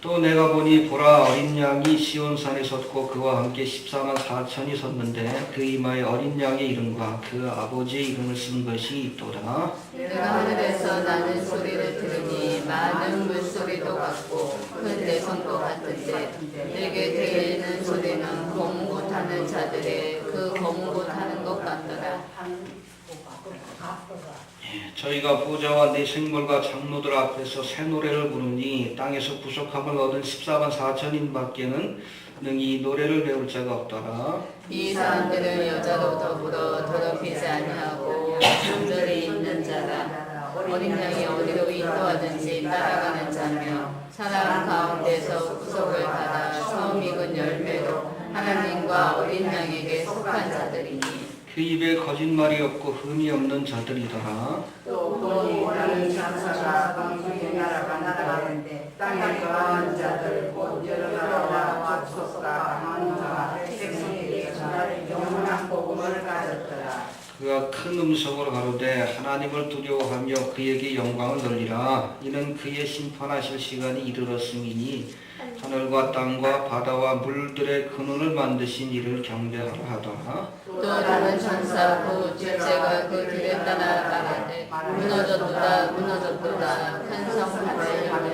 또 내가 보니 보라 어린 양이 시온산에 섰고 그와 함께 14만 4천이 섰는데 그 이마에 어린 양의 이름과 그 아버지의 이름을 쓴 것이 있도다. 내가 하늘에서 나는 소리를 들으니 많은 물소리도 같고 큰 내성도 같은데 내게 들리는 소리는 검은곳하는 자들의 그 검은곳하는 것 같더라. 저희가 보좌와 내 생물과 장로들 앞에서 새 노래를 부르니 땅에서 구속함을 얻은 14만 4천인 밖에는 능히 노래를 배울 자가 없더라. 이 사람들은 여자로 더불어 더럽히지 아니하고 존절이 있는 자라. 어린 양이 어디로 인도하든지 따라가는 자며 사람 가운데서 구속을 받아 처음 익은 열매로 하나님과 어린 양에게 속한 자들이니 그 입에 거짓말이 없고 흠이 없는 자들이더라. 또 돈이 원하는 천사가 방주의 나라가 나가는데 땅에 거하는 자들 곧 여러 나라와 족속과 강한 자와 백성에게 전할 영원한 복음을 가졌더라. 그가 큰 음성으로 가로되 하나님을 두려워하며 그에게 영광을 돌리라. 이는 그의 심판하실 시간이 이르렀음이니 하늘과 땅과 바다와 물들의 근원을 만드신 이를 경배하라 하더라. 또 다른 천사 곧 둘째가 그 길에 따라 가는데 무너졌도다 무너졌도다 큰 성같이 하며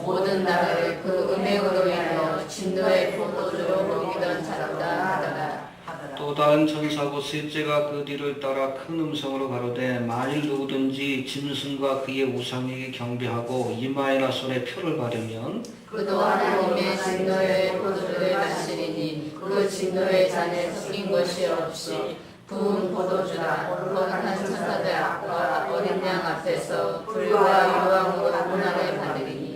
모든 나라를 그 음행으로 인하여 진노의 포도주로 먹이던 자로다 하더라. 또 다른 천사고 셋째가 그 뒤를 따라 큰 음성으로 가로되 만일 누구든지 짐승과 그의 우상에게 경배하고 이마에나 손에 표를 받으면 그도 하나님의 진노의 포도주를 마시리니 그 진노의 잔에 섞인 것이 없이 부은 포도주라. 거룩한 천사들 앞과 어린 양 앞에서 불과 유황으로 고난을 받으리니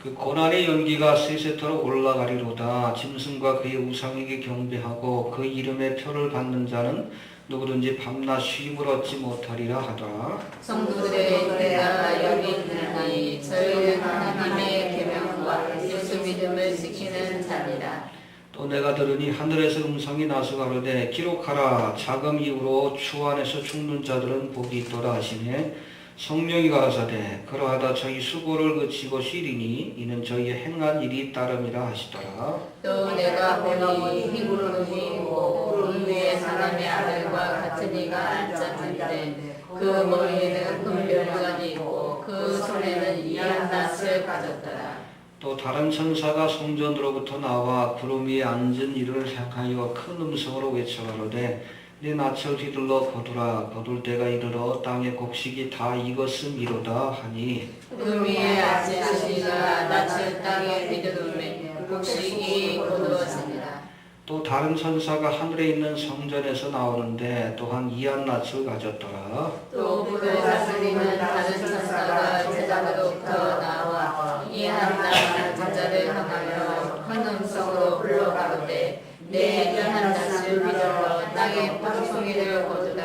그 고난의 연기가 세세토록 올라가리로다. 짐승과 그의 우상에게 경배하고 그 이름의 표를 받는 자는 누구든지 밤낮 쉼을 얻지 못하리라 하더라. 성도들의 때가 여기 있느니 저희는 하나님의 계명과 예수 믿음을 지키는 자니라. 또 내가 들으니 하늘에서 음성이 나서 가로되 기록하라. 자금 이후로 추 안에서 죽는 자들은 복이 있도다 하시네. 성령이 가라사대 그러하다 저희 수고를 그치고 쉬리니 이는 저희의 행한 일이 따름이라 하시더라. 또 내가 보니 흰 구름이 있고 구름 위에 사람의 아들과 같은 이가 앉았는데 그 머리에는 금별관이 있고 그 손에는 이한 낫을 가졌더라. 또 다른 천사가 성전으로부터 나와 구름 위에 앉은 이를 향하여 큰 음성으로 외쳐 가로되 내 낯을 휘둘러 거두라. 거둘 때가 이르러 땅의 곡식이 다 익었음이로다 하니 구름 위에 앉은 이가 낯을 땅에 휘두르매 곡식이 거두어지니라. 또 다른 천사가 하늘에 있는 성전에서 나오는데 또한 이한 낯을 가졌더라. 또 불을 다스리는 다른 천사가 제자로부터 나와 이한 낫 자를 향하여 큰 음성으로 불러 가로되 내 이한 낫을 휘둘러 땅의 포도송이를 거두라.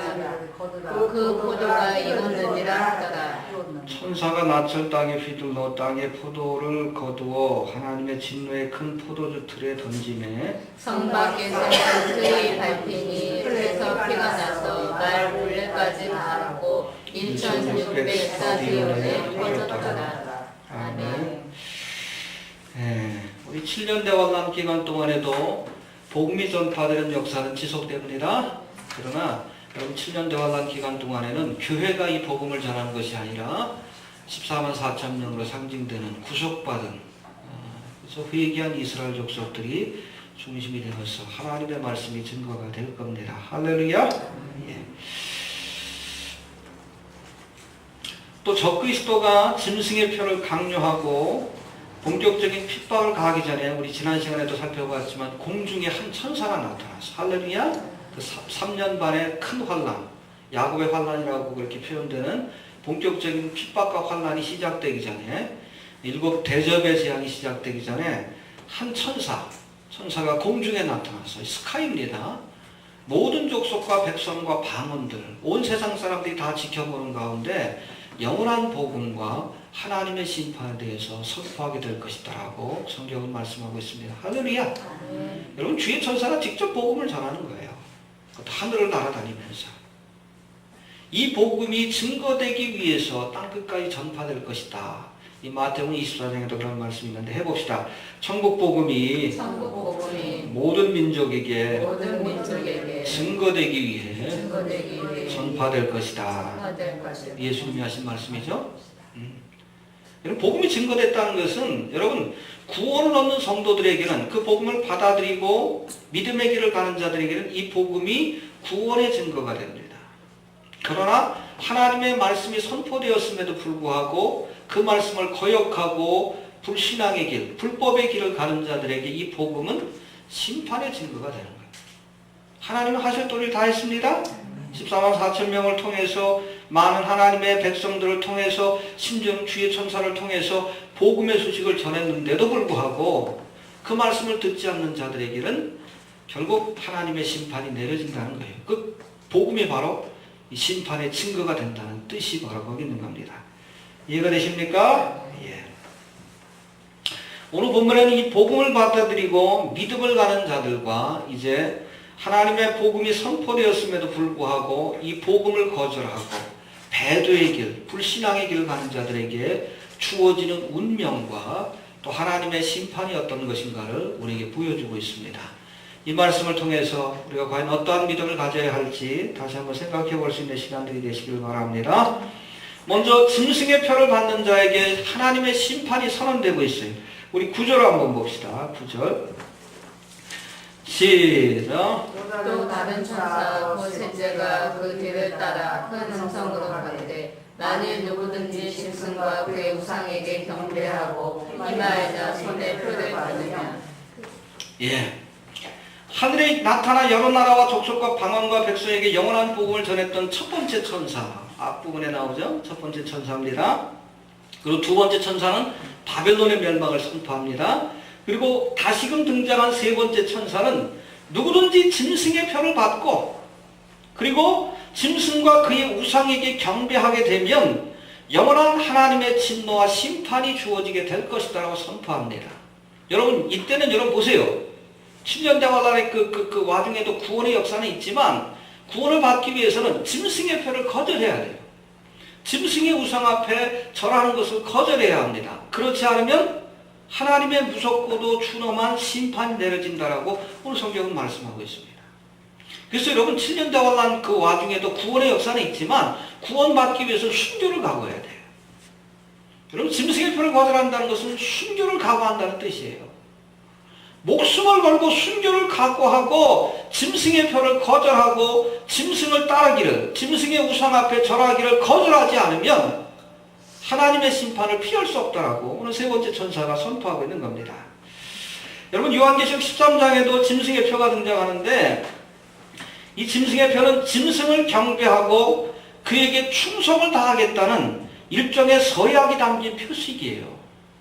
그 포도가 익었느니라 하더라. 천사가 낯을 땅에 휘둘러 땅의 포도를 거두어 하나님의 진노의 큰 포도주 틀에 던지매 성 밖에서 틀이 밟히니 풀에서 피가 나서 말 물레까지 닿았고 1600스타디온에 퍼졌더라. 아멘. 우리 7년 대환란 기간 동안에도 복음이 전파되는 역사는 지속됩니다. 그러나 여러분 7년 대환란 기간 동안에는 교회가 이 복음을 전하는 것이 아니라 14만 4천 명으로 상징되는 구속받은 그래서 회개한 이스라엘 족속들이 중심이 되어서 하나님의 말씀이 증거가 될 겁니다. 할렐루야. 예. 또 적그리스도가 짐승의 표를 강요하고 본격적인 핍박을 가하기 전에 우리 지난 시간에도 살펴봤지만 공중에 한 천사가 나타났어. 할렐루야. 그 3년 반의 큰 환란, 야곱의 환란이라고 그렇게 표현되는 본격적인 핍박과 환란이 시작되기 전에 7 대접의 재앙이 시작되기 전에 한 천사가 공중에 나타났어요. 스카이입니다. 모든 족속과 백성과 방언들, 온 세상 사람들이 다 지켜보는 가운데 영원한 복음과 하나님의 심판에 대해서 선포하게 될 것이다라고 성경은 말씀하고 있습니다. 할렐루야. 여러분 주의 천사가 직접 복음을 전하는 거예요. 하늘을 날아다니면서 이 복음이 증거되기 위해서 땅끝까지 전파될 것이다. 이 마태복음 24장에도 그런 말씀이 있는데 해봅시다. 천국 복음이 모든 민족에게 모든 민족에게 증거되기 위해 증거되기 위해 전파될 것이다. 전파될 것이다. 예수님이 하신 말씀이죠. 여러분 복음이 증거됐다는 것은 여러분 구원을 얻는 성도들에게는 그 복음을 받아들이고 믿음의 길을 가는 자들에게는 이 복음이 구원의 증거가 됩니다. 그러나 하나님의 말씀이 선포되었음에도 불구하고 그 말씀을 거역하고 불신앙의 길, 불법의 길을 가는 자들에게 이 복음은 심판의 증거가 되는 거예요. 하나님은 하실 도리를 다 했습니다. 14만 4천 명을 통해서 많은 하나님의 백성들을 통해서 심지어는 주의 천사를 통해서 복음의 소식을 전했는데도 불구하고 그 말씀을 듣지 않는 자들에게는 결국 하나님의 심판이 내려진다는 거예요. 그 복음이 바로 이 심판의 증거가 된다는 뜻이 바로 거기 있는 겁니다. 이해가 되십니까? 예. 오늘 본문에는 이 복음을 받아들이고 믿음을 가는 자들과 이제 하나님의 복음이 선포되었음에도 불구하고 이 복음을 거절하고 배도의 길, 불신앙의 길을 가는 자들에게 주어지는 운명과 또 하나님의 심판이 어떤 것인가를 우리에게 보여주고 있습니다. 이 말씀을 통해서 우리가 과연 어떠한 믿음을 가져야 할지 다시 한번 생각해 볼 수 있는 시간들이 되시길 바랍니다. 먼저 짐승의 표를 받는 자에게 하나님의 심판이 선언되고 있어요. 우리 9절 한번 봅시다. 9절 시작. 또 다른 천사 곧 셋째가 그 뒤를 따라 큰 음성으로 가로되 만일 누구든지 짐승과 그의 우상에게 경배하고 이마에다 손에 표를 받으면 예. 하늘에 나타나 여러 나라와 족속과 방언과 백성에게 영원한 복음을 전했던 첫 번째 천사, 앞부분에 나오죠. 첫 번째 천사입니다. 그리고 두 번째 천사는 바벨론의 멸망을 선포합니다. 그리고 다시금 등장한 세 번째 천사는 누구든지 짐승의 표를 받고 그리고 짐승과 그의 우상에게 경배하게 되면 영원한 하나님의 진노와 심판이 주어지게 될 것이다 라고 선포합니다. 여러분 이때는 여러분 보세요. 7년 대환란의 그 와중에도 구원의 역사는 있지만 구원을 받기 위해서는 짐승의 표를 거절해야 돼요. 짐승의 우상 앞에 절하는 것을 거절해야 합니다. 그렇지 않으면 하나님의 무섭고도 준엄한 심판이 내려진다라고 오늘 성경은 말씀하고 있습니다. 그래서 여러분 7년 대환란 그 와중에도 구원의 역사는 있지만 구원받기 위해서 순교를 각오해야 돼요. 여러분 짐승의 표를 거절한다는 것은 순교를 각오한다는 뜻이에요. 목숨을 걸고 순교를 각오하고 짐승의 표를 거절하고 짐승을 따르기를 짐승의 우상 앞에 절하기를 거절하지 않으면 하나님의 심판을 피할 수 없다라고 오늘 세 번째 천사가 선포하고 있는 겁니다. 여러분 요한계시록 13장에도 짐승의 표가 등장하는데 이 짐승의 표는 짐승을 경배하고 그에게 충성을 다하겠다는 일종의 서약이 담긴 표식이에요.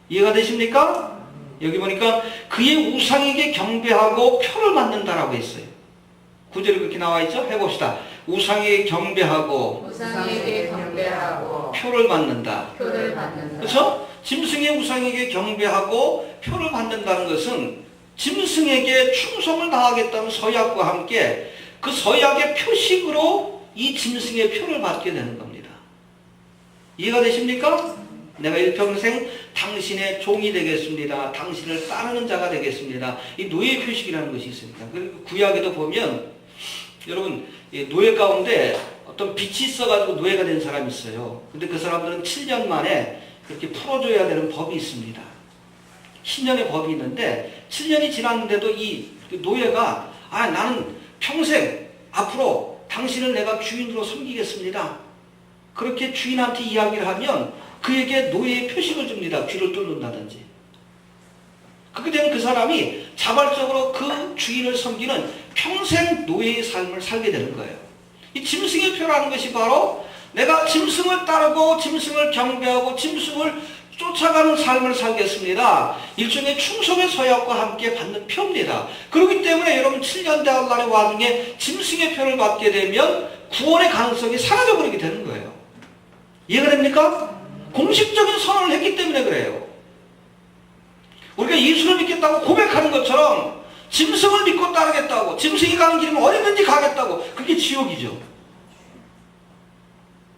이해가 되십니까? 여기 보니까 그의 우상에게 경배하고 표를 받는다라고 했어요. 구절이 그렇게 나와 있죠? 해봅시다. 우상에게 경배하고 표를 받는다. 그렇죠? 짐승의 우상에게 경배하고 표를 받는다는 것은 짐승에게 충성을 다하겠다는 서약과 함께 그 서약의 표식으로 이 짐승의 표를 받게 되는 겁니다. 이해가 되십니까? 내가 일평생 당신의 종이 되겠습니다. 당신을 따르는 자가 되겠습니다. 이 노예 표식이라는 것이 있습니다. 그리고 구약에도 보면 여러분 노예 가운데 어떤 빛이 있어가지고 노예가 된 사람이 있어요. 근데 그 사람들은 7년 만에 그렇게 풀어줘야 되는 법이 있습니다. 10년의 법이 있는데 7년이 지났는데도 이 노예가 나는 평생 앞으로 당신을 내가 주인으로 섬기겠습니다. 그렇게 주인한테 이야기를 하면 그에게 노예의 표식을 줍니다. 귀를 뚫는다든지. 그렇게 되면 그 사람이 자발적으로 그 주인을 섬기는 평생 노예의 삶을 살게 되는 거예요. 이 짐승의 표라는 것이 바로 내가 짐승을 따르고 짐승을 경배하고 짐승을 쫓아가는 삶을 살겠습니다. 일종의 충성의 서약과 함께 받는 표입니다. 그렇기 때문에 여러분 7년 대환란의 와중에 짐승의 표를 받게 되면 구원의 가능성이 사라져버리게 되는 거예요. 이해가 됩니까? 공식적인 선언을 했기 때문에 그래요. 우리가 예수를 믿겠다고 고백하는 것처럼 짐승을 믿고 따르겠다고 짐승이 가는 길이면 어디든지 가겠다고 그게 지옥이죠.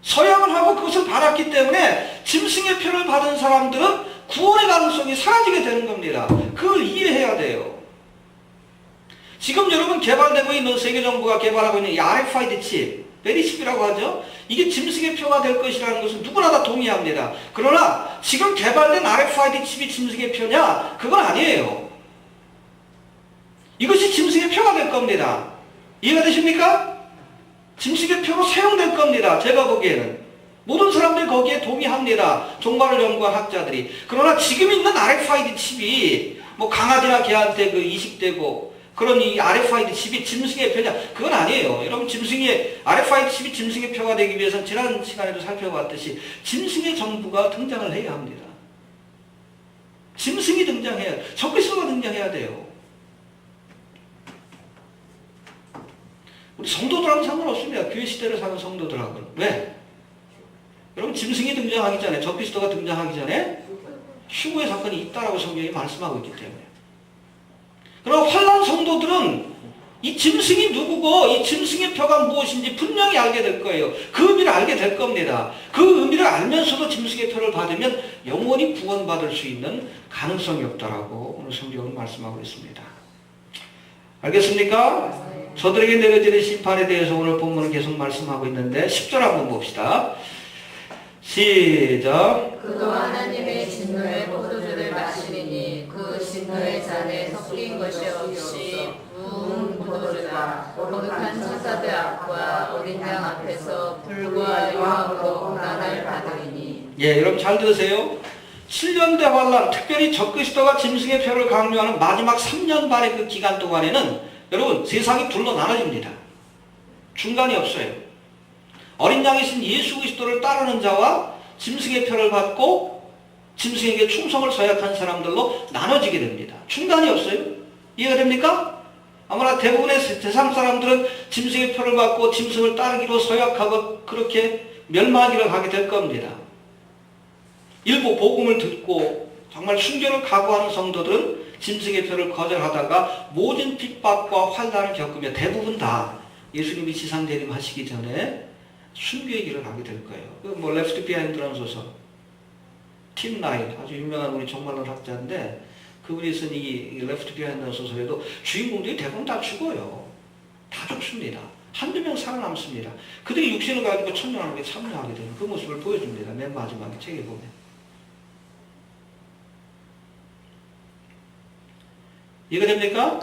서약을 하고 그것을 받았기 때문에 짐승의 표를 받은 사람들은 구원의 가능성이 사라지게 되는 겁니다. 그걸 이해해야 돼요. 지금 여러분 개발되고 있는 세계정부가 개발하고 있는 이 RFID 칩, 베리칩이라고 하죠. 이게 짐승의 표가 될 것이라는 것은 누구나 다 동의합니다. 그러나 지금 개발된 RFID 칩이 짐승의 표냐? 그건 아니에요. 이것이 짐승의 표가 될 겁니다. 이해가 되십니까? 짐승의 표로 사용될 겁니다. 제가 보기에는. 모든 사람들이 거기에 동의합니다. 종말을 연구한 학자들이. 그러나 지금 있는 RFID 칩이 뭐 강아지나 개한테 그 이식되고 그런 이 RFID 칩이 짐승의 표냐? 그건 아니에요. 여러분 RFID 칩이 짐승의 표가 되기 위해서는 지난 시간에도 살펴봤듯이 짐승의 정부가 등장을 해야 합니다. 짐승이 등장해야, 적그리스도가 등장해야 돼요. 우리 성도들하고는 상관없습니다. 교회 시대를 사는 성도들하고는. 왜? 여러분 짐승이 등장하기 전에, 적그리스도가 등장하기 전에 휴거의 사건이 있다라고 성경이 말씀하고 있기 때문에. 그러나 환난 성도들은 이 짐승이 누구고 이 짐승의 표가 무엇인지 분명히 알게 될 거예요. 그 의미를 알게 될 겁니다. 그 의미를 알면서도 짐승의 표를 받으면 영원히 구원받을 수 있는 가능성이 없다라고 오늘 성경은 말씀하고 있습니다. 알겠습니까? 저들에게 내려지는 심판에 대해서 오늘 본문은 계속 말씀하고 있는데 10절 한번 봅시다. 시작. 그도 하나님의 진노의 포도주를 마시리니 그 진노의 잔에 섞인 것이 없이 부은 포도주가 거룩한 천사들 앞과 어린 양 앞에서 불과 유황으로 고난을 받으리니. 예, 여러분 잘 들으세요. 7년대 환란, 특별히 적그리스도가 짐승의 표를 강요하는 마지막 3년 반의 그 기간 동안에는 여러분 세상이 둘로 나눠집니다. 중간이 없어요. 어린 양이신 예수 그리스도를 따르는 자와 짐승의 표를 받고 짐승에게 충성을 서약한 사람들로 나눠지게 됩니다. 중간이 없어요. 이해가 됩니까? 아무나 대부분의 세상 사람들은 짐승의 표를 받고 짐승을 따르기로 서약하고 그렇게 멸망하기를 하게 될 겁니다. 일부 복음을 듣고 정말 순교를 각오하는 성도들은 짐승의 표를 거절하다가 모든 핍박과 환난을 겪으며 대부분 다 예수님이 지상 재림하시기 전에 순교의 길을 가게 될 거예요. 뭐 레프트 비하인드라는 소설, 팀 나인 아주 유명한 우리 종말론 학자인데 그분이 쓴 이 레프트 비하인드라는 소설에도 주인공들이 대부분 다 죽어요. 다 죽습니다. 한두 명 살아남습니다. 그들이 육신을 가지고 천년하는 게 참여하게 되는 그 모습을 보여줍니다. 맨 마지막에 책에 보면. 이해가 됩니까?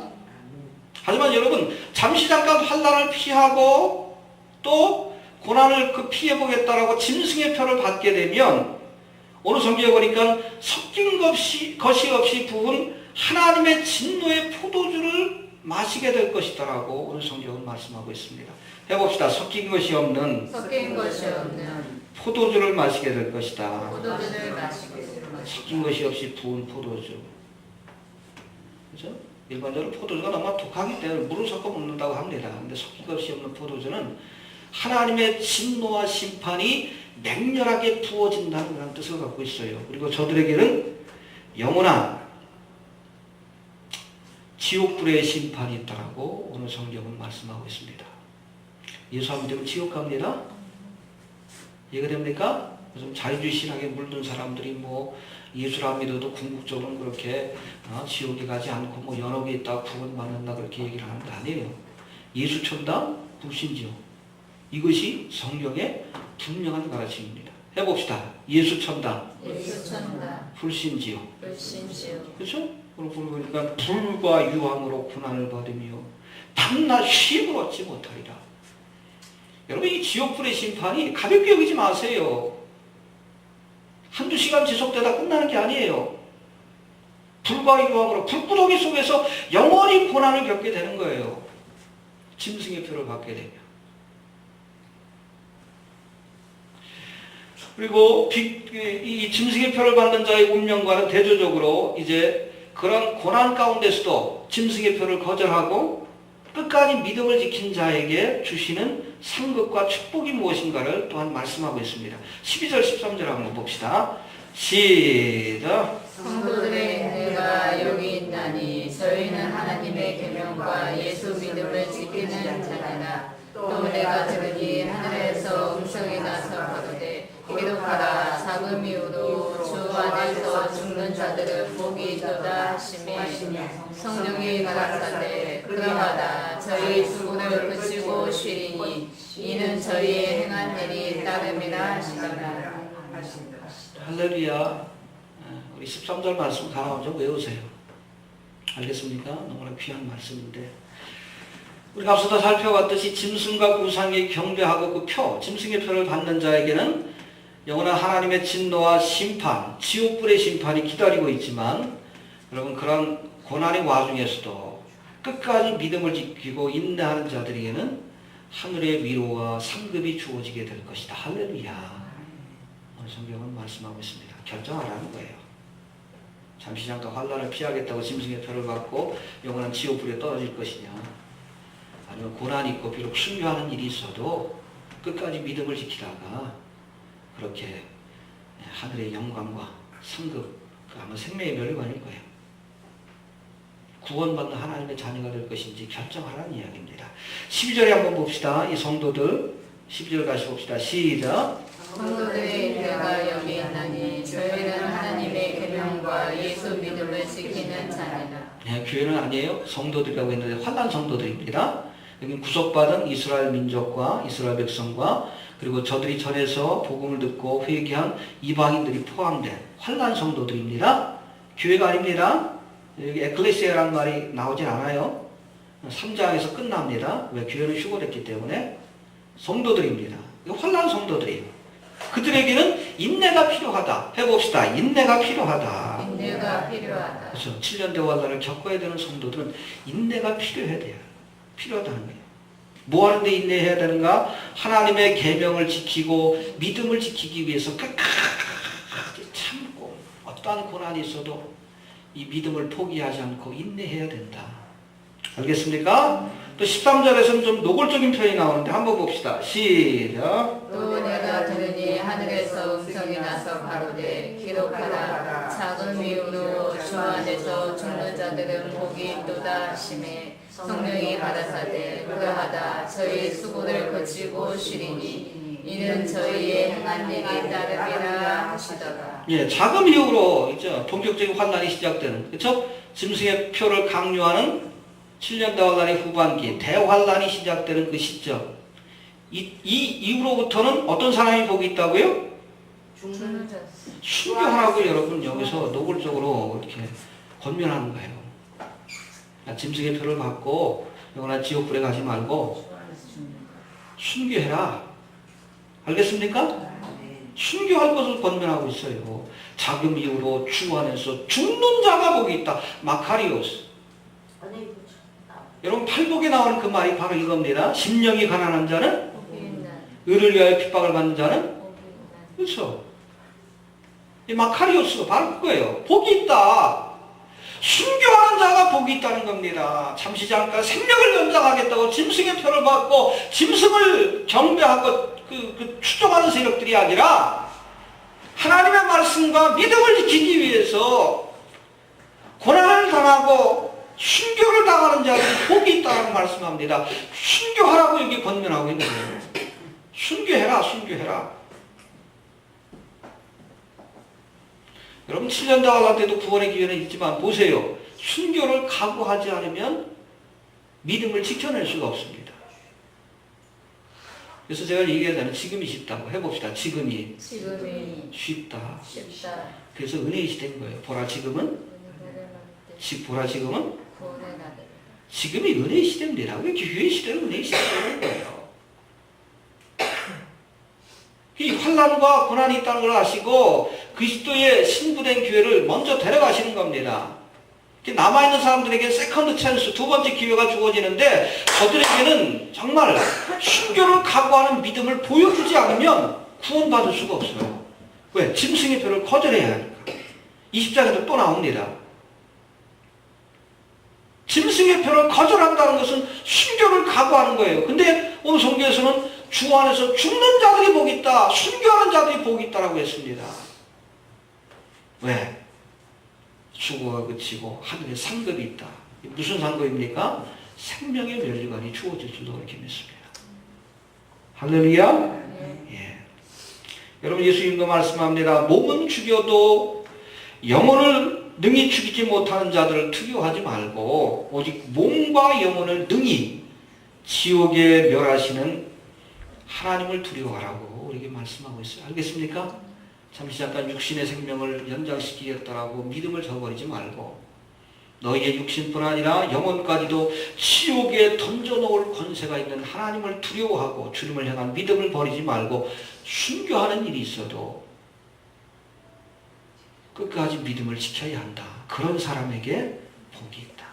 하지만 여러분 잠시 잠깐 환난을 피하고 또 고난을 피해보겠다라고 짐승의 표를 받게 되면 오늘 성경에 보니까 섞인 것이 없이 부은 하나님의 진노의 포도주를 마시게 될 것이다라고 오늘 성경은 말씀하고 있습니다. 해봅시다. 섞인 것이 없는 포도주를 마시게 될 것이다. 섞인 것이 없이 부은 포도주. 그렇죠? 일반적으로 포도주가 너무 독하기 때문에 물을 섞어 먹는다고 합니다. 근데 섞인 것이 없는 포도주는 하나님의 진노와 심판이 맹렬하게 부어진다는 그런 뜻을 갖고 있어요. 그리고 저들에게는 영원한 지옥불의 심판이 있다라고 오늘 성경은 말씀하고 있습니다. 예수 안 믿으면 지옥 갑니다. 이해가 됩니까? 요즘 자유주의 신학에 물든 사람들이 뭐 예수를 안 믿어도 궁극적으로는 그렇게 지옥에 가지 않고 뭐 여러 개 있다가 구원받는다 그렇게 얘기를 하는 게 아니에요. 예수 천당, 불신지옥. 이것이 성경의 분명한 가르침입니다. 해봅시다. 예수 천당, 불신지옥. 그렇죠? 그러니까 불과 유황으로 고난을 받으며 밤낮 쉼을 얻지 못하리라. 여러분 이 지옥불의 심판이 가볍게 여기지 마세요. 한두 시간 지속되다 끝나는 게 아니에요. 불과 유황으로 불구덩이 속에서 영원히 고난을 겪게 되는 거예요. 짐승의 표를 받게 되면. 그리고 이 짐승의 표를 받는 자의 운명과는 대조적으로 이제 그런 고난 가운데서도 짐승의 표를 거절하고 끝까지 믿음을 지킨 자에게 주시는 상급과 축복이 무엇인가를 또한 말씀하고 있습니다. 12절 13절 한번 봅시다. 시작. 성도들의 은혜가 여기 있나니 저희는 하나님의 계명과 예수 믿음을 지키는 자니라. 또 내가 들으니 하늘에서 음성이 나서 가로되 기록하라 작은 이유로 주 안에서 죽는 자들은 복이 있도다 하시매 성령이 가라사대 그러하다 저희 수고를 그치고 쉬리니 이는 저희의 행한 일이 따름이라 하시더라. 할렐루야. 우리 13절 말씀 가나오 좀 외우세요. 알겠습니까? 너무나 귀한 말씀인데 우리가 앞서도 살펴봤듯이 짐승과 우상에 경배하고 그 표, 짐승의 표를 받는 자에게는 영원한 하나님의 진노와 심판, 지옥불의 심판이 기다리고 있지만 여러분 그런 고난의 와중에서도 끝까지 믿음을 지키고 인내하는 자들에게는 하늘의 위로와 상급이 주어지게 될 것이다. 할렐루야. 오늘 성경은 말씀하고 있습니다. 결정하라는 거예요. 잠시 잠깐 환난을 피하겠다고 짐승의 표를 받고 영원한 지옥불에 떨어질 것이냐, 아니면 고난이 있고 비록 순교하는 일이 있어도 끝까지 믿음을 지키다가 그렇게 하늘의 영광과 상급, 아마 생명의 멸관일 거예요. 구원받는 하나님의 자녀가 될 것인지 결정하라는 이야기입니다. 12절에 한번 봅시다. 이 성도들 12절 다시 봅시다. 시작. 성도들의 인내가 여기 있나니 저희는 하나님의 계명과 예수 믿음을 지키는 자니라. 네, 교회는 아니에요. 성도들이라고 했는데 환난 성도들입니다. 여기 구속받은 이스라엘 민족과 이스라엘 백성과 그리고 저들이 전에서 복음을 듣고 회개한 이방인들이 포함된 환난 성도들입니다. 교회가 아닙니다. 여기 에클레시아라는 말이 나오진 않아요. 3장에서 끝납니다. 왜? 교회는 휴거됐기 때문에. 성도들입니다. 환난 성도들이에요. 그들에게는 인내가 필요하다. 해봅시다. 인내가 필요하다. 인내가 필요하다. 그렇죠. 7년 대환란을 겪어야 되는 성도들은 인내가 필요해야 돼요. 필요하다는 거예요. 뭐 하는데 인내해야 되는가? 하나님의 계명을 지키고 믿음을 지키기 위해서 끝까지 참고 어떠한 고난이 있어도 이 믿음을 포기하지 않고 인내해야 된다. 알겠습니까? 또 13절에서는 좀 노골적인 표현이 나오는데 한번 봅시다. 시작. 또 내가 들으니 하늘에서 음성이 나서 가로되 기록하라 작은 이유로 주 안에서 죽는 자들은 복이 있도다 하시매 성령이 가라사대 그러하다 저희 수고를 거치고 쉬리니 이는 저희의 행한 일이 따르리라 하시더라. 예, 자금 이후로 있죠. 본격적인 환난이 시작되는, 그렇죠? 짐승의 표를 강요하는 7년 대환란의 후반기, 대환란이 시작되는 그 시점. 이 이후로부터는 어떤 사람이 복이 있다고요? 죽는 자. 순교하라고 여러분 여기서 노골적으로 이렇게 권면하는 거예요. 짐승의 표를 받고 영원한 지옥불에 가지 말고 순교해라. 알겠습니까? 순교할 것을 권면하고 있어요. 자금 이후로 주 안에서 죽는 자가 복이 있다. 마카리오스. 여러분 팔복에 나오는 그 말이 바로 이겁니다. 심령이 가난한 자는 의를 위하여 핍박을 받는 자는 그렇죠. 이 마카리오스가 바로 그거예요. 복이 있다. 순교하는 자가 복이 있다는 겁니다. 잠시 잠깐 생명을 연장하겠다고 짐승의 표를 받고 짐승을 경배하고 그 추종하는 세력들이 아니라 하나님의 말씀과 믿음을 지키기 위해서 고난을 당하고 순교를 당하는 자들이 복이 있다고 말씀합니다. 순교하라고 여기 권면하고 있는 거예요. 순교해라, 순교해라. 여러분 7년 대환란 때도 구원의 기회는 있지만 보세요. 순교를 각오하지 않으면 믿음을 지켜낼 수가 없습니다. 그래서 제가 얘기하자면 지금이 쉽다고 해봅시다. 지금이 쉽다. 그래서 은혜의 시대인 거예요. 보라 지금은 지금이 은혜의 시대입니다. 왜 교회의 시대는 은혜의 시대라는 거예요. 이 환난과 고난이 있다는 걸 아시고 그리스도의 신부된 교회를 먼저 데려가시는 겁니다. 남아있는 사람들에게 세컨드 찬스, 두 번째 기회가 주어지는데 저들에게는 정말 순교를 각오하는 믿음을 보여주지 않으면 구원받을 수가 없어요. 왜? 짐승의 표를 거절해야 하니까. 20장에도 또 나옵니다. 짐승의 표를 거절한다는 것은 순교를 각오하는 거예요. 근데 오늘 성경에서는 주 안에서 죽는 자들이 복이 있다, 순교하는 자들이 복이 있다라고 했습니다. 왜? 수고가 그치고 하늘에 상급이 있다. 무슨 상급입니까? 생명의 멸류관이 주어질 줄도 그렇게 믿습니다. 할렐루야? 예. 여러분 예수님도 말씀합니다. 몸은 죽여도 영혼을 능히 죽이지 못하는 자들을 투교하지 말고 오직 몸과 영혼을 능히 지옥에 멸하시는 하나님을 두려워하라고 우리에게 말씀하고 있어요. 알겠습니까? 잠시 잠깐 육신의 생명을 연장시키겠다라고 믿음을 저버리지 말고 너희의 육신뿐 아니라 영혼까지도 지옥에 던져놓을 권세가 있는 하나님을 두려워하고 주님을 향한 믿음을 버리지 말고 순교하는 일이 있어도 끝까지 믿음을 지켜야 한다. 그런 사람에게 복이 있다.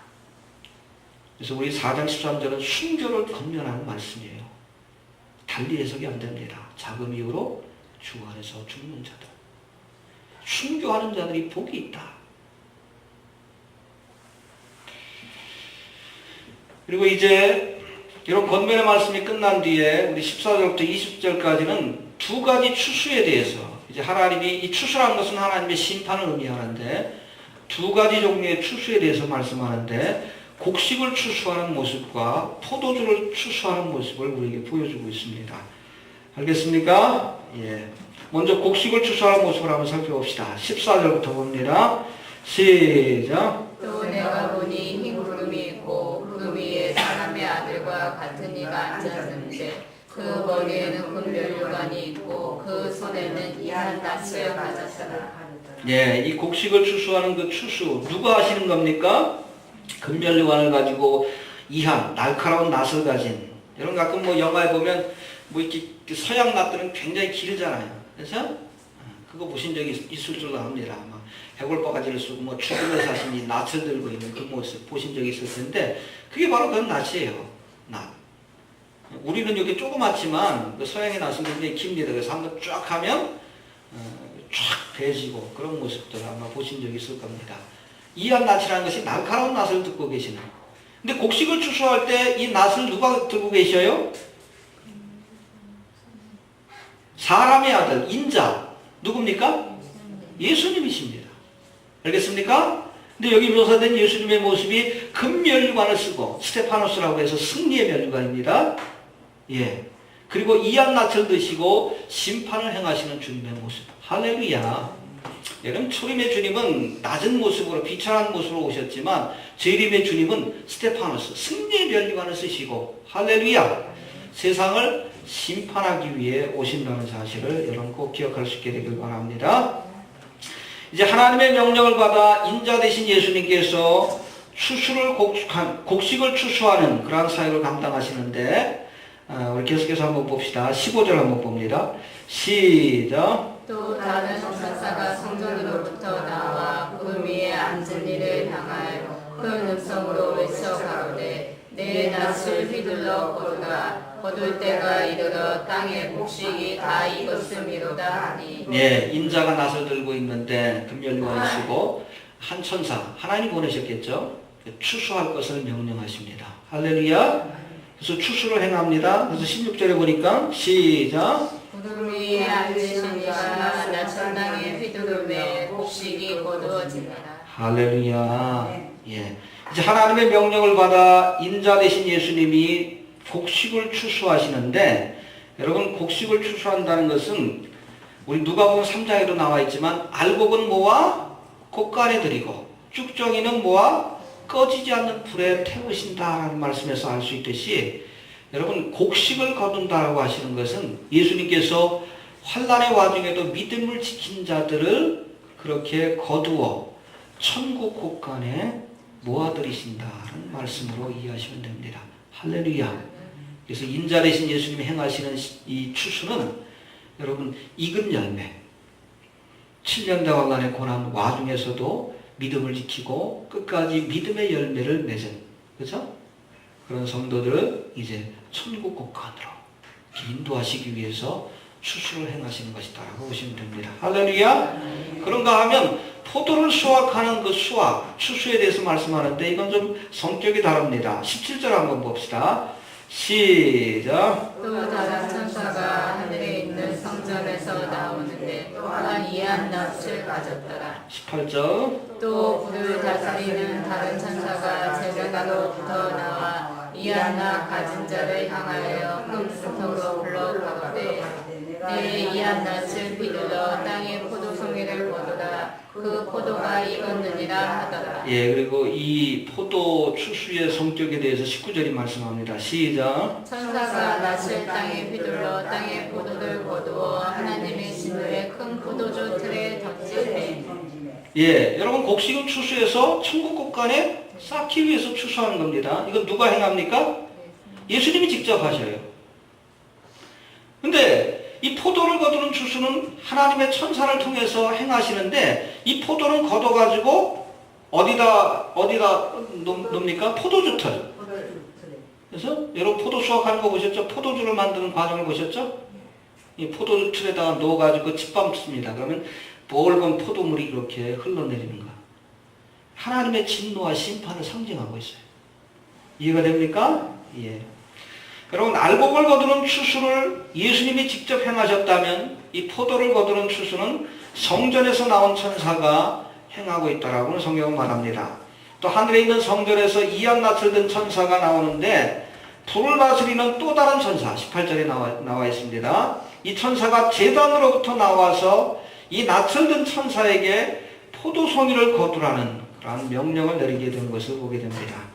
그래서 우리 4장 13절은 순교를 권면하는 말씀이에요. 달리 해석이 안 됩니다. 작은 이유로 주 안에서 죽는 자들. 순교하는 자들이 복이 있다. 그리고 이제 이런 권면의 말씀이 끝난 뒤에 우리 14절부터 20절까지는 두 가지 추수에 대해서 이제 하나님이 이 추수라는 것은 하나님의 심판을 의미하는데 두 가지 종류의 추수에 대해서 말씀하는데 곡식을 추수하는 모습과 포도주를 추수하는 모습을 우리에게 보여주고 있습니다. 알겠습니까? 예. 먼저 곡식을 추수하는 모습을 한번 살펴봅시다. 14절부터 봅니다. 시작. 또 내가 보니 흰 구름이 있고 구름 위에 사람의 아들과 같은 이가 앉았는데 그 머리에는 금면류관이 있고 그 손에는 이한 낫을 가졌더라. 예, 이 곡식을 추수하는 그 추수 누가 하시는 겁니까? 금면류관을 가지고 이한 날카로운 낫을 가진 여러분 가끔 뭐 영화에 보면 뭐 이렇게 서양 낫들은 굉장히 길잖아요. 그래서 그거 보신 적이 있을 줄로 압니다. 막 해골바가지를 쓰고 뭐 죽음의 사신이 낫을 들고 있는 그 모습 보신 적이 있을 텐데 그게 바로 그런 낫이에요. 낫. 우리는 여기 조그맣지만 그 서양의 낫은 굉장히 깁니다. 그래서 한번 쫙 하면 쫙 배지고 그런 모습들 아마 보신 적이 있을 겁니다. 이한 낫이라는 것이 날카로운 낫을 듣고 계시는. 근데 곡식을 추수할 때 이 낫을 누가 들고 계셔요? 사람의 아들, 인자. 누굽니까? 예수님이십니다. 알겠습니까? 근데 여기 묘사된 예수님의 모습이 금면류관을 쓰고 스테파노스라고 해서 승리의 면류관입니다. 예. 그리고 이한 낫을 드시고 심판을 행하시는 주님의 모습. 할렐루야. 여러분 초림의 주님은 낮은 모습으로 비천한 모습으로 오셨지만 재림의 주님은 스테파노스 승리의 면류관을 쓰시고 할렐루야. 세상을 심판하기 위해 오신다는 사실을 여러분 꼭 기억할 수 있게 되길 바랍니다. 이제 하나님의 명령을 받아 인자 되신 예수님께서 곡식을 추수하는 그러한 사역을 감당하시는데 우리 계속해서 한번 봅시다. 15절 한번 봅니다. 시작. 또 다른 천사가 성전으로부터 나와 구름 위에 앉은 이를 향하여 큰 음성으로 외쳐 가로되 내 낫을 휘둘러 거두라. 거둘 때가 이르러 땅의 곡식이 다 익었음이로다 하니. 네, 인자가 낫을 들고 있는데 금면류관을 쓰고 한 천사 하나님 보내셨겠죠. 추수할 것을 명령하십니다. 할렐루야. 그래서 추수를 행합니다. 그래서 16절에 보니까 시작. 구름 위에 앉으신 이가 낯선 땅에 휘두르매 곡식이 거두어지니라. 할렐루야. 예. 이제 하나님의 명령을 받아 인자 되신 예수님이 곡식을 추수하시는데 여러분 곡식을 추수한다는 것은 우리 누가복음 3장에도 나와 있지만 알곡은 뭐와 곡간에 들이고 쭉정이는 뭐와 꺼지지 않는 불에 태우신다라는 말씀에서 알 수 있듯이 여러분 곡식을 거둔다라고 하시는 것은 예수님께서 환난의 와중에도 믿음을 지킨 자들을 그렇게 거두어 천국 곡간에 모아들이신다는 말씀으로 이해하시면 됩니다. 할렐루야. 그래서 인자 되신 예수님이 행하시는 이 추수는 여러분 익은 열매 7년대왕간의 고난 와중에서도 믿음을 지키고 끝까지 믿음의 열매를 맺은 그렇죠? 그런 성도들을 이제 천국 곡간으로 인도하시기 위해서 추수를 행하시는 것이다라고 보시면 됩니다. 할렐루야. 그런가 하면 포도를 수확하는 그 수확, 추수에 대해서 말씀하는데 이건 좀 성격이 다릅니다. 17절 한번 봅시다. 시작. 또 다른 천사가 하늘에 있는 성전에서 나오는데 또한 이한 낫을 가졌더라. 18절. 또 불을 다스리는 다른 천사가 제자가로부터 나와 이한 낫 가진 자를 향하여 큰 소리로 불러 가로되 내 이한 낯을 휘둘러 땅의 포도송이를 거두라. 그 포도가 익었느니라 하더라. 예, 그리고 이 포도 추수의 성격에 대해서 19절이 말씀합니다. 시작. 천사가 낯을 땅에 휘둘러 땅의 포도를 거두어 하나님의 진노의 큰 포도주 틀에 던지매. 예, 여러분 곡식은 추수해서 천국 곳간에 쌓기 위해서 추수하는 겁니다. 이건 누가 행합니까? 예수님이 직접 하셔요. 근데 이 포도를 거두는 추수는 하나님의 천사를 통해서 행하시는데 이 포도는 걷어가지고 어디다 놓습니까? 포도주 틀. 그래서 여러분 포도 수확하는 거 보셨죠? 포도주를 만드는 과정을 보셨죠? 이 포도주 틀에다가 넣어가지고 짓밟습니다. 그러면 붉은 포도물이 이렇게 흘러내리는 거. 하나님의 진노와 심판을 상징하고 있어요. 이해가 됩니까? 예. 여러분 알곡을 거두는 추수를 예수님이 직접 행하셨다면 이 포도를 거두는 추수는 성전에서 나온 천사가 행하고 있다라고는 성경은 말합니다. 또 하늘에 있는 성전에서 이한 낯을 든 천사가 나오는데 불을 다스리는 또 다른 천사 18절에 나와 있습니다. 이 천사가 제단으로부터 나와서 이 낯을 든 천사에게 포도송이를 거두라는 그런 명령을 내리게 된 것을 보게 됩니다.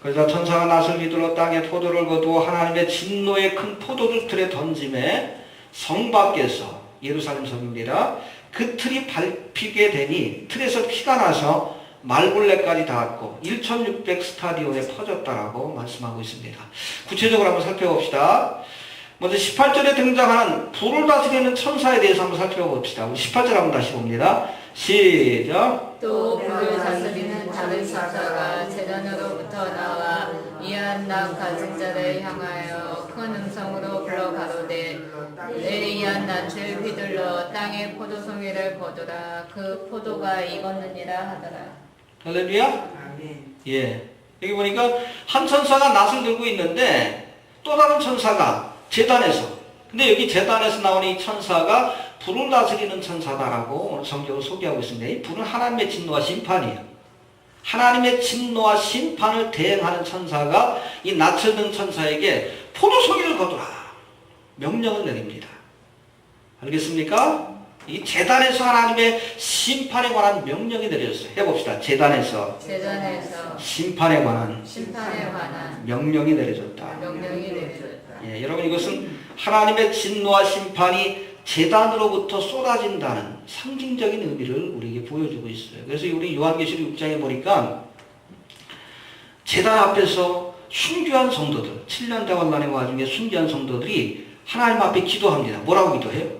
그래서 천사가 낯을 휘둘러 땅에 포도를 거두어 하나님의 진노의 큰 포도주 틀에 던짐에 성 밖에서 예루살렘 성입니다. 그 틀이 밟히게 되니 틀에서 피가 나서 말굴레까지 닿았고 1600 스타디온에 퍼졌다라고 말씀하고 있습니다. 구체적으로 한번 살펴봅시다. 먼저 18절에 등장하는 불을 다스리는 천사에 대해서 한번 살펴봅시다. 18절 한번 다시 봅니다. 시작. 또 불을 다스리는 다른 천사가 제단으로부터 나와 이한 낯 가진 자를 향하여 큰 음성으로 불러 가로되 내 이한 낯을 휘둘러 땅의 포도송이를 거두라. 그 포도가 익었느니라 하더라. 할렐루야. 예. 여기 보니까 한 천사가 낫을 들고 있는데 또 다른 천사가 제단에서, 근데 여기 제단에서 나오는 이 천사가 불을 다스리는 천사다라고 오늘 성경을 소개하고 있습니다. 이 불은 하나님의 진노와 심판이에요. 하나님의 진노와 심판을 대행하는 천사가 이 낯을 든 천사에게 포도송이를 거두라 명령을 내립니다. 알겠습니까? 이 제단에서 하나님의 심판에 관한 명령이 내려졌어요. 해봅시다. 제단에서 심판에 관한 명령이 내려졌다. 예, 여러분 이것은 하나님의 진노와 심판이 제단으로부터 쏟아진다는 상징적인 의미를 우리에게 보여주고 있어요. 그래서 우리 요한계시록 6장에 보니까 제단 앞에서 순교한 성도들, 7년 대환란의 와중에 순교한 성도들이 하나님 앞에 기도합니다. 뭐라고 기도해요?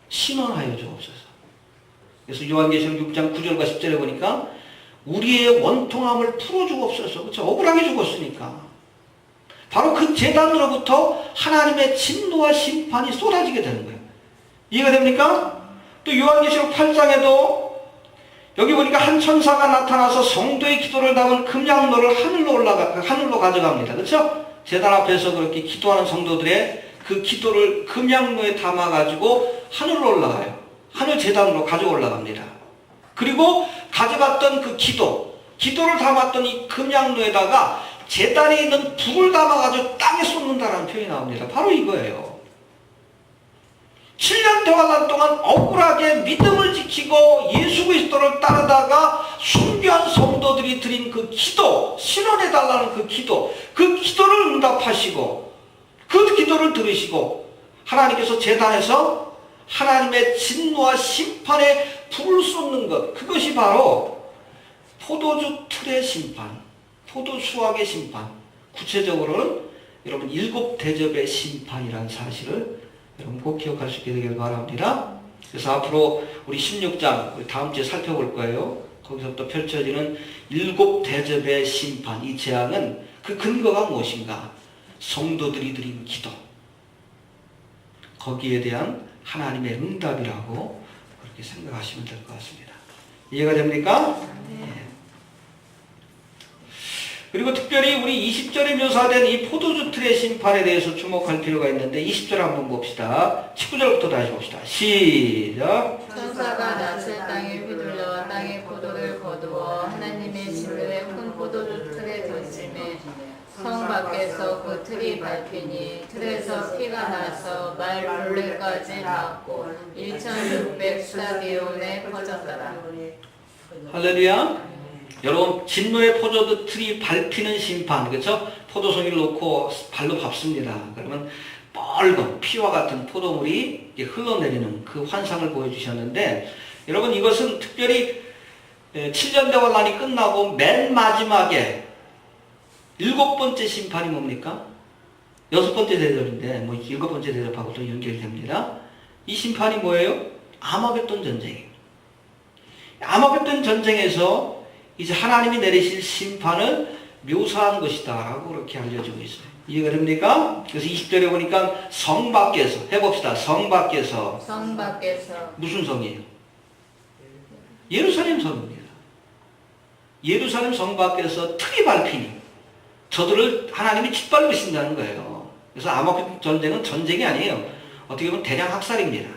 신원하여 주옵소서. 그래서 요한계시록 6장 9절과 10절에 보니까 우리의 원통함을 풀어주옵소서. 그렇죠? 억울하게 죽었으니까. 바로 그 제단으로부터 하나님의 진노와 심판이 쏟아지게 되는 거예요. 이해가 됩니까? 또 요한계시록 8장에도 여기 보니까 한 천사가 나타나서 성도의 기도를 담은 금양로를 하늘로 가져갑니다. 그렇죠? 제단 앞에서 그렇게 기도하는 성도들의 그 기도를 금양로에 담아가지고 하늘로 올라가요. 하늘 제단으로 가져 올라갑니다. 그리고 가져갔던 그 기도를 담았던 이 금양로에다가 제단에 있는 불을 담아가지고 땅에 쏟는다는 표현이 나옵니다. 바로 이거예요. 7년 대환란 동안 억울하게 믿음을 지키고 예수 그리스도를 따르다가 순교한 성도들이 드린 그 기도, 신원해달라는 그 기도를 응답하시고 그 기도를 들으시고 하나님께서 제단에서 하나님의 진노와 심판에 불을 쏟는 것, 그것이 바로 포도주 틀의 심판, 포도 수확의 심판, 구체적으로는 여러분 7대접의 심판이라는 사실을 여러분 꼭 기억할 수 있게 되길 바랍니다. 그래서 앞으로 우리 16장 우리 다음 주에 살펴볼 거예요. 거기서부터 펼쳐지는 7대접의 심판, 이 재앙은 그 근거가 무엇인가? 성도들이 드린 기도, 거기에 대한 하나님의 응답이라고 그렇게 생각하시면 될 것 같습니다. 이해가 됩니까? 네. 그리고 특별히 우리 20절에 묘사된 이 포도주 틀의 심판에 대해서 주목할 필요가 있는데 20절 한번 봅시다. 19절부터 다시 봅시다. 시작. 천사가 낯을 땅에 휘둘러 땅의 포도를 거두어 하나님의 진노의 큰 포도주 틀에 던지매 성 밖에서 그 틀이 밟히니 틀에서 피가 나서 말벌레까지 났고 1600 스타디온에 퍼졌더라. 할렐루야. 여러분 진노의 포도주 틀이 밟히는 심판, 그렇죠? 포도송이를 놓고 발로 밟습니다. 그러면 뻘건 피와 같은 포도물이 흘러내리는 그 환상을 보여주셨는데, 여러분 이것은 특별히 7년 대환란이 끝나고 맨 마지막에 7번째 심판이 뭡니까? 6번째 대접인데 뭐 7번째 대접하고도 연결이 됩니다. 이 심판이 뭐예요? 아마겟돈 전쟁이에요. 아마겟돈 전쟁에서 이제 하나님이 내리실 심판을 묘사한 것이다 라고 그렇게 알려지고 있어요. 이해가 됩니까? 그래서 20절에 보니까 성 밖에서, 해봅시다. 성 밖에서. 성 밖에서. 무슨 성이에요? 예루살렘 성입니다. 예루살렘 성 밖에서 틀이 밟히니 저들을 하나님이 짓밟으신다는 거예요. 그래서 아마겟 전쟁은 전쟁이 아니에요. 어떻게 보면 대량 학살입니다.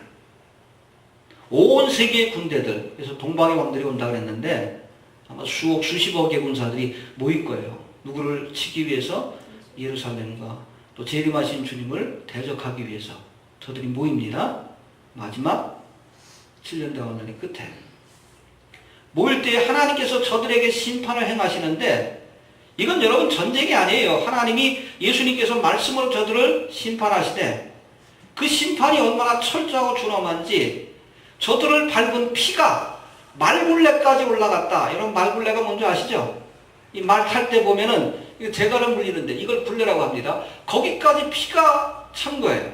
온 세계의 군대들, 그래서 동방의 왕들이 온다 그랬는데 아마 수십억의 군사들이 모일 거예요. 누구를 치기 위해서? 예루살렘과 또 재림하신 주님을 대적하기 위해서 저들이 모입니다. 마지막 7년 대환란의 끝에 모일 때 하나님께서 저들에게 심판을 행하시는데, 이건 여러분 전쟁이 아니에요. 하나님이 예수님께서 말씀으로 저들을 심판하시되 그 심판이 얼마나 철저하고 준엄한지, 저들을 밟은 피가 말굴레까지 올라갔다. 여러분 말굴레가 뭔지 아시죠? 이 말 탈 때 보면은 재갈을 물리는데 이걸 굴레라고 합니다. 거기까지 피가 찬 거예요.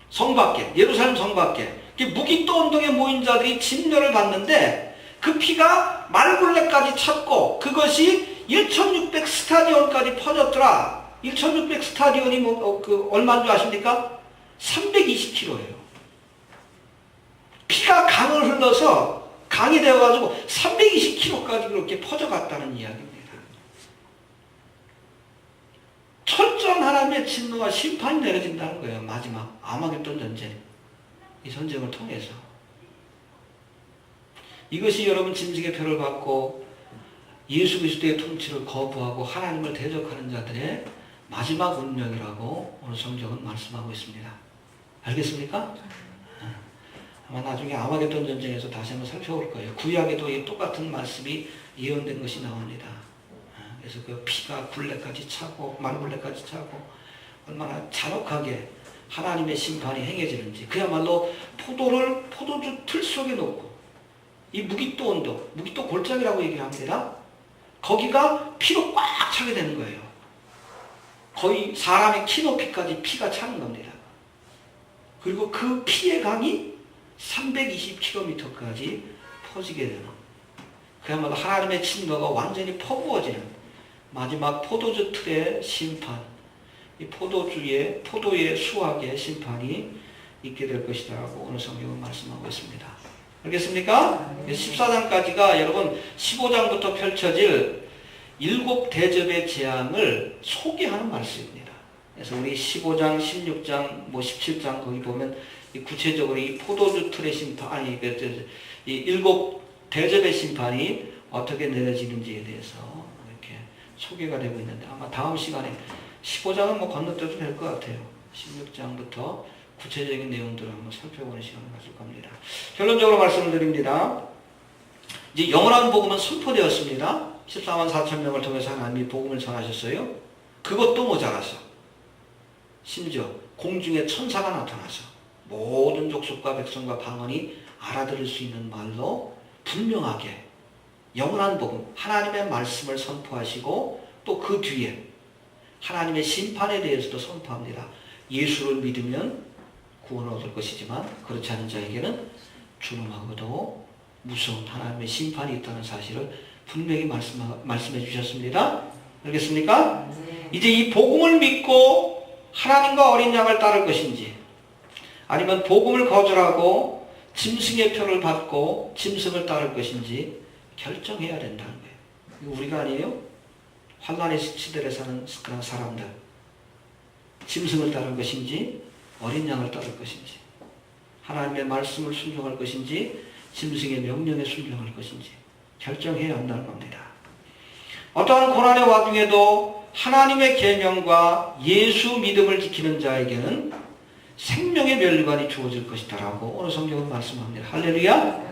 성 밖에, 예루살렘 성 밖에 무기또 운동에 모인 자들이 진노를 받는데 그 피가 말굴레까지 찼고 그것이 1600 스타디온까지 퍼졌더라. 1600 스타디온이 얼마인 줄 아십니까? 320km예요. 피가 강을 흘러서 강이 되어가지고 320km까지 그렇게 퍼져갔다는 이야기입니다. 철저한 하나님의 진노와 심판이 내려진다는 거예요. 마지막 아마겟돈 전쟁, 이 전쟁을 통해서. 이것이 여러분 짐승의 표를 받고 예수 그리스도의 통치를 거부하고 하나님을 대적하는 자들의 마지막 운명이라고 오늘 성경은 말씀하고 있습니다. 알겠습니까? 아마 나중에 아마겟돈 전쟁에서 다시 한번 살펴볼 거예요. 구약에도 이 똑같은 말씀이 예언된 것이 나옵니다. 그래서 그 피가 굴레까지 차고 말굴레까지 차고 얼마나 잔혹하게 하나님의 심판이 행해지는지, 그야말로 포도를 포도주 틀 속에 놓고 이 무기또 언덕, 무기또 골짜기라고 얘기합니다. 거기가 피로 꽉 차게 되는 거예요. 거의 사람의 키 높이까지 피가 차는 겁니다. 그리고 그 피의 강이 320km까지 퍼지게 되는, 그야말로 하나님의 진노가 완전히 퍼부어지는 마지막 포도주 틀의 심판, 이 포도의 수확의 심판이 있게 될 것이다라고 오늘 성경은 말씀하고 있습니다. 알겠습니까? 14장까지가 여러분 15장부터 펼쳐질 7 대접의 재앙을 소개하는 말씀입니다. 그래서 우리 15장, 16장, 17장 거기 보면 구체적으로 이 포도주 틀의 심판, 이 7 대접의 심판이 어떻게 내려지는지에 대해서 이렇게 소개가 되고 있는데, 아마 다음 시간에 15장은 건너뛰어도 될 것 같아요. 16장부터 구체적인 내용들을 한번 살펴보는 시간을 가질 겁니다. 결론적으로 말씀을 드립니다. 이제 영원한 복음은 선포되었습니다. 14만 4천 명을 통해서 하나님이 복음을 전하셨어요. 그것도 모자라서 심지어 공중에 천사가 나타나서 모든 족속과 백성과 방언이 알아들을 수 있는 말로 분명하게 영원한 복음, 하나님의 말씀을 선포하시고 또 그 뒤에 하나님의 심판에 대해서도 선포합니다. 예수를 믿으면 구원을 얻을 것이지만 그렇지 않은 자에게는 준엄하고도 무서운 하나님의 심판이 있다는 사실을 분명히 말씀해 주셨습니다. 알겠습니까? 네. 이제 이 복음을 믿고 하나님과 어린 양을 따를 것인지, 아니면 복음을 거절하고 짐승의 표를 받고 짐승을 따를 것인지 결정해야 된다는 거예요. 이거 우리가 아니에요? 환란의 시대에 사는 그런 사람들, 짐승을 따를 것인지 어린 양을 따를 것인지, 하나님의 말씀을 순종할 것인지 짐승의 명령에 순종할 것인지 결정해야 한다는 겁니다. 어떠한 고난의 와중에도 하나님의 계명과 예수 믿음을 지키는 자에게는 생명의 멸류관이 주어질 것이다 라고 오늘 성경은 말씀합니다. 할렐루야.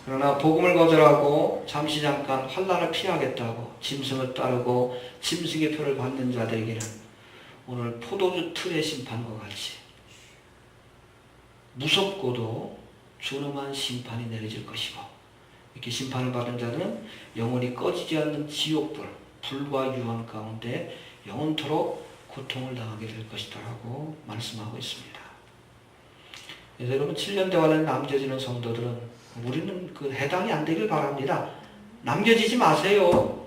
그러나 복음을 거절하고 잠시 잠깐 환난을 피하겠다고 짐승을 따르고 짐승의 표를 받는 자들에게는 오늘 포도주 틀의 심판과 같이 무섭고도 준엄한 심판이 내려질 것이고, 이렇게 심판을 받은 자는 영원히 꺼지지 않는 지옥불, 불과 유황 가운데 영원토록 고통을 당하게 될 것이다 라고 말씀하고 있습니다. 그래서 여러분 7년 대환에 남겨지는 성도들은 우리는 그 해당이 안 되길 바랍니다. 남겨지지 마세요.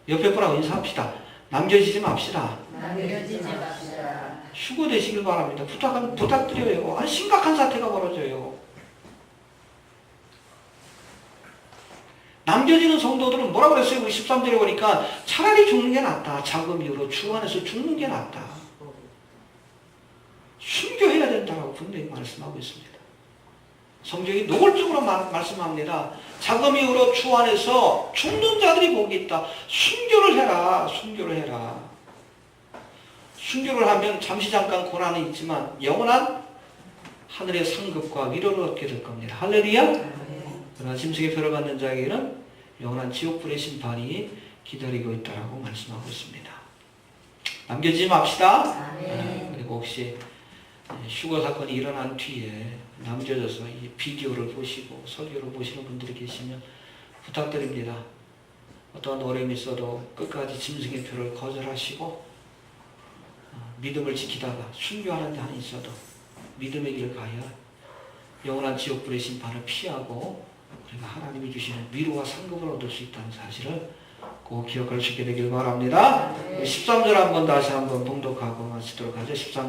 옆에 분하고 인사합시다. 남겨지지 맙시다. 남겨지지 맙시다. 휴거되시길 바랍니다. 부탁드려요. 심각한 사태가 벌어져요. 남겨지는 성도들은 뭐라고 그랬어요? 우리 13절에 보니까 차라리 죽는 게 낫다. 자금 이후로 주 안에서 죽는 게 낫다. 순교해야 된다고 분명히 말씀하고 있습니다. 성경이 노골적으로 말씀합니다. 자금 이후로 주 안에서 죽는 자들이 복이 있다. 순교를 해라. 순교를 해라. 순교를 하면 잠시 잠깐 고난이 있지만 영원한 하늘의 상급과 위로를 얻게 될 겁니다. 할렐루야. 그러나 짐승의 표를 받는 자에게는 영원한 지옥불의 심판이 기다리고 있다라고 말씀하고 있습니다. 남겨지지 맙시다. 그리고 혹시 휴거 사건이 일어난 뒤에 남겨져서 이 비디오를 보시고 설교를 보시는 분들이 계시면 부탁드립니다. 어떠한 어려움이 있어도 끝까지 짐승의 표를 거절하시고 믿음을 지키다가 순교하는 데 한이 있어도 믿음의 길을 가야 영원한 지옥불의 심판을 피하고 우리가 하나님이 주시는 위로와 상급을 얻을 수 있다는 사실을 꼭 기억할 수 있게 되길 바랍니다. 13절 한번 다시 한번 봉독하고 마치도록 하죠. 13절.